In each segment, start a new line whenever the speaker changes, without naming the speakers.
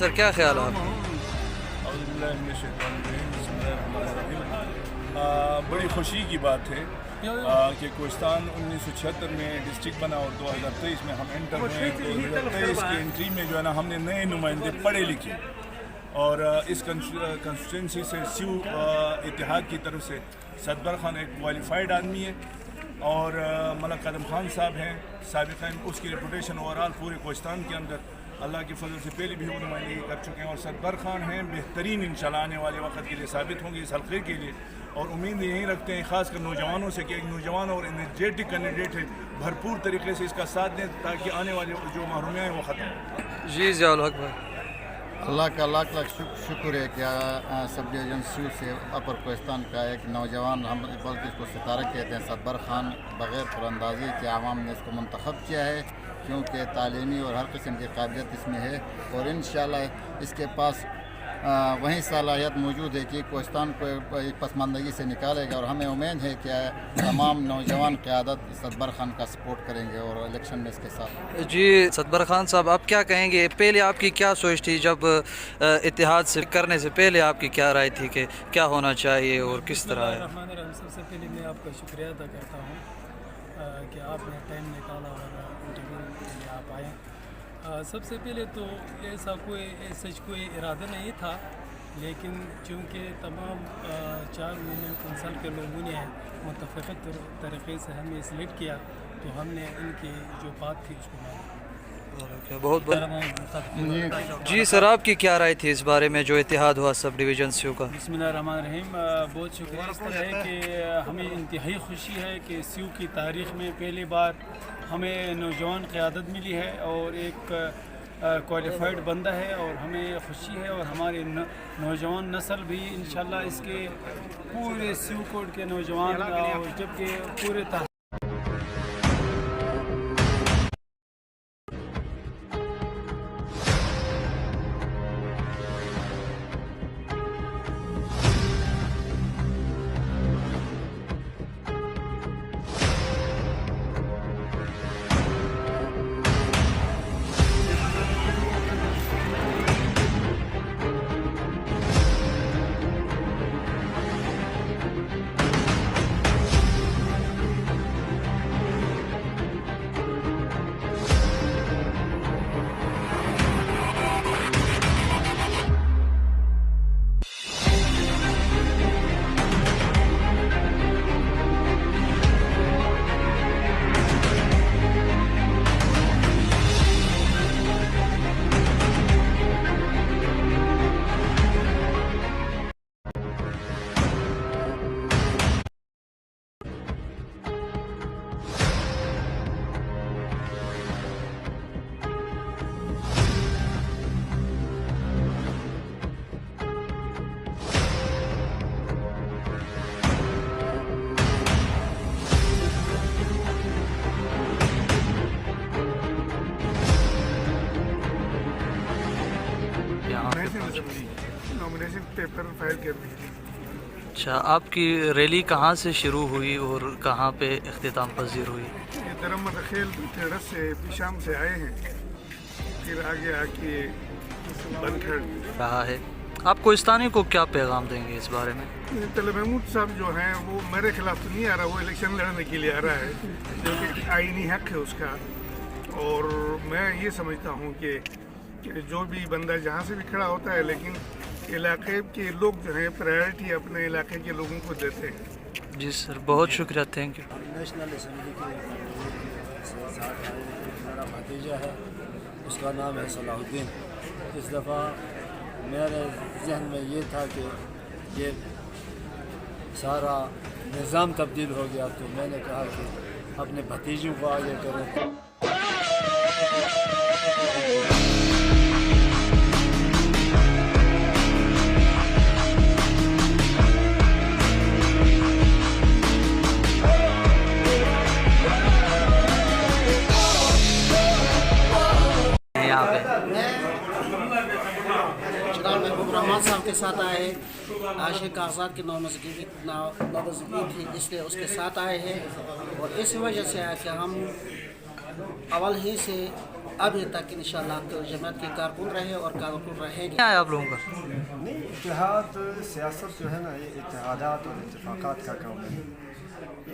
Sir क्या ख्याल है आपका?
बड़ी खुशी की बात है कि कोहिस्तान 1976 में डिस्ट्रिक्ट बना और 2023 में हम एंटर हुए। 2023 की एंट्री में जो है ना हमने नए नुमाइंदे पढ़े लिखे और इस कंस्टिट्यूंसी से स्यू इत्तेहाद की तरफ से सदबर खान एक क्वालिफाइड आदमी है और मलक कदम खान साहब हैं साबिक़न, उसकी रेपुटेशन ओवरऑल पूरे कोहिस्तान के अंदर अल्लाह के फजल से पहले भी वो नुमाइंदगी कर चुके हैं और सदबर खान हैं बेहतरीन इंशाल्लाह आने वाले वक्त के लिए साबित होंगे इस हल्के के लिए। और उम्मीद यही रखते हैं ख़ासकर नौजवानों से कि एक नौजवान और एनर्जेटिक कैंडिडेट है, भरपूर तरीके से इसका साथ दें ताकि आने वाले जो महरूमियाँ हैं वो ख़त्म हो।
जी ज़ियाउल हक भाई,
अल्लाह का लाख लाख शुक्र है कि सब डिवीज़न स्यू से अपर कोहिस्तान का एक नौजवान, हम बल्कि इसको सितारा कहते हैं, सदबर खान बग़ैर पुरंदाजी के आवाम ने इसको मुंतखब किया है क्योंकि तालीमी और हर किस्म की काबिलियत इसमें है और इंशाल्लाह इसके पास वही सलाहियत मौजूद है कि कोहिस्तान को एक पसमानदगी से निकालेगा और हमें उम्मीद है कि तमाम नौजवान क़यादत सदबर खान का सपोर्ट करेंगे और इलेक्शन में इसके साथ।
जी सदबर खान साहब, आप क्या कहेंगे? पहले आपकी क्या सोच थी जब इत्तेहाद से करने से पहले आपकी क्या राय थी कि क्या होना चाहिए और किस तरह है?
सबसे पहले मैं आपका शुक्रिया अदा करता हूँ कि आपने टाइम निकाला और इंटरव्यू के लिए आप आए। सबसे पहले तो ऐसा कोई इरादा नहीं था, लेकिन चूँकि तमाम 4 मिलियन कंसल के लोगों ने मुतफ़क़ तरीक़े से हमें सिलेक्ट किया तो हमने इनकी जो बात थी उसको माना।
बहुत बहुत जी सर, आपकी क्या राय थी इस बारे में जो इत्तेहाद हुआ सब डिवीज़न स्यू का?
बिस्मिल्लाहिर्रहमानिर्रहीम, बहुत शुक्रिया। इस तरह है कि हमें इंतहाई खुशी है कि स्यू की तारीख़ में पहली बार हमें नौजवान क़यादत मिली है और एक क्वालिफाइड बंदा है और हमें खुशी है और हमारे नौजवान नस्ल भी इंशाल्लाह इसके पूरे स्यू कोड के नौजवान और जबकि पूरे
नॉमिनेशन पेपर फाइल कर दी।
अच्छा, आपकी रैली कहाँ से शुरू हुई और कहाँ पे इख्तिताम पजीर हुई?
ये दरमद खेल ठेरस से पिशाम से आए हैं, फिर आगे आके बनखड़
रहा है। आप कोहिस्तानी को क्या पैगाम देंगे इस बारे में?
तलब महमूद साहब जो हैं वो मेरे खिलाफ तो नहीं आ रहा, वो इलेक्शन लड़ने के लिए आ रहा है जो कि आईनी हक है उसका। और मैं ये समझता हूँ कि जो भी बंदा जहाँ से भी खड़ा होता है, लेकिन इलाके के लोग जो हैं प्रायोरिटी अपने इलाके के लोगों को देते हैं।
जी सर, बहुत शुक्रिया, थैंक यू।
नेशनल असम्बली के मेरा भतीजा है, उसका नाम है सलाहुद्दीन। इस दफ़ा मेरे जहन में ये था कि ये सारा निज़ाम तब्दील हो गया, तो मैंने कहा कि अपने भतीजों को आगे करूँ।
यहाँ पे
जनाब महबूब रहमान साहब के साथ आए हैं। आशिक कागजात की नौमज़गी थी, इसलिए उसके साथ आए हैं। और इस वजह से है कि हम अवल ही से अभी तक इंशाअल्लाह तो जमात के कारकुन रहे और कारकुन रहेंगे।
क्या है आप लोगों का?
नहीं, इत्तेहाद सियासत जो है ना, ये इत्तेहादात और इत्तेफाकात का काम है।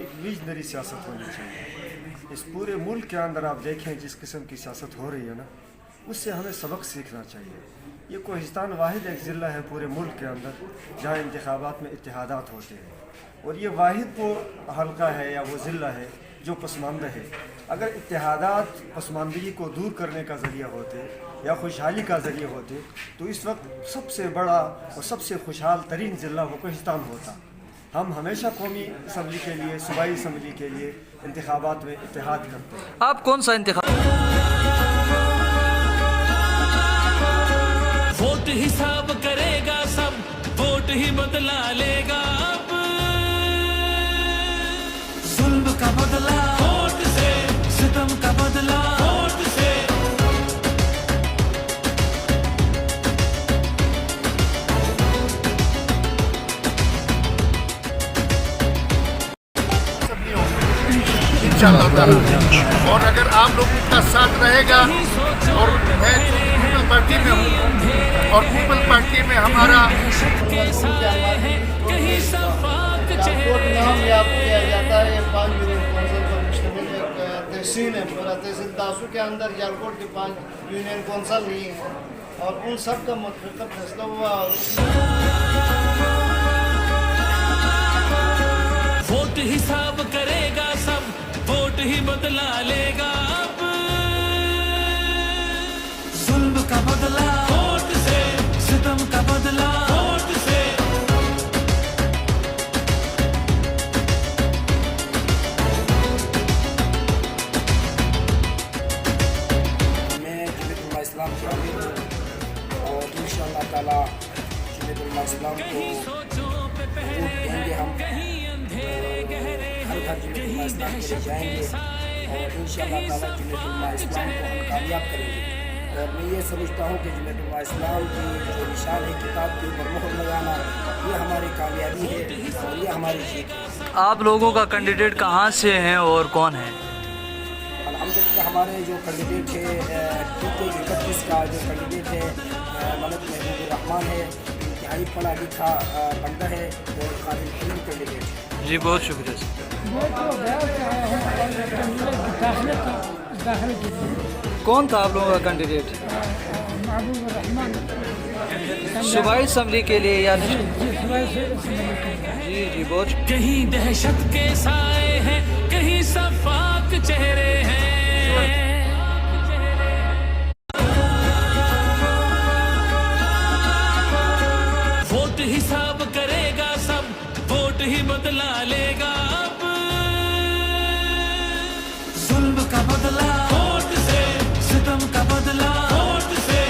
एक विजनरी सियासत होनी चाहिए। इस पूरे मुल्क के अंदर आप देखें जिस किस्म की सियासत हो रही है ना, उससे हमें सबक सीखना चाहिए। ये कोहिस्तान वाहिद एक ज़िला है पूरे मुल्क के अंदर जहाँ इंतखाबात में इत्तेहादात होते हैं, और ये वाहिद वो हल्का है या वो ज़िला है जो पसमानदा है। अगर इत्तेहादात पसमानदगी को दूर करने का ज़रिया होते या खुशहाली का ज़रिया होते, तो इस वक्त सबसे बड़ा और सबसे खुशहाल तरीन ज़िला वो कोहिस्तान होता। हम हमेशा कौमी असम्बली के लिए, सूबाई असम्बली के लिए इंतखाबात में इत्तेहाद करते हैं।
आप कौन सा इंतखाब?
वोट हिसाब करेगा सब, वोट ही बदला लेगा अब। जुल्म का बदला वोट से, सितम का बदला वोट से।
इंशाअल्लाह ताला। और अगर आप लोगों का साथ रहेगा, और मैं पीपल पार्टी में हूँ और पीपल पार्टी में हमारा
नामयाब किया जाता है। 5 यूनियन कौंसिल पर मुश्तमिल एक तहसील है। पूरा तहसील तासू के अंदर यारकोट के 5 यूनियन कौंसिल नहीं है, और उन सब का मुतफ़िक़ फैसला हुआ।
वोट हिसाब करेगा सब, वोट ही बदला लेगा अब। जुल्म का बदला वोट से, सितम का बदला वोट से।
मैं जमीयत इस्लाम के आमिर हूँ, और इंशाअल्लाह ताला जमीयत इस्लाम को वोट देंगे। हम हर घर जमीयत इस्लाम के लिए जाएंगे, और इंशाअल्लाह ताला जमीयत इस्लाम को हम कामयाब करेंगे। और मैं ये समझता हूँ कि जमीयत इस्लाम की जो निशान है किताब के ऊपर मोहर लगाना, ये हमारी कामयाबी है और ये हमारी जीत है।
आप लोगों का कैंडिडेट कहाँ से हैं और कौन है?
अल्हम्दुलिल्लाह हमारे जो कैंडिडेट है PK 31 का जो कैंडिडेट है मलिक महबूब रहमान है। इंतहाई पढ़ा लिखा बंदा है और काबिल कैंडिडेट है।
जी बहुत शुक्रिया सर। कौन था आप लोगों का कैंडिडेट? सूबाई असम्बली के लिए या नहीं? जी बहुत।
कहीं दहशत के साए हैं, कहीं सफाक चेहरे हैं। वोट हिसाब करेगा सब, वोट ही बदला लेगा अब। जुल्म का बदला वोट से, सितम का बदला वोट से।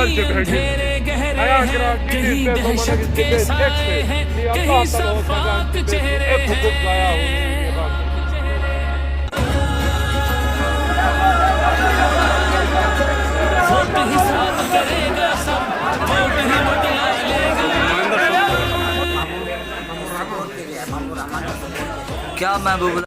कहीं अंधेरे गहरे हैं, कहीं दहशत के साए हैं, कहीं सफाक चेहरे हैं। वोट हिसाब करेगा सब, वोट ही बदला लेगा।
क्या महबूब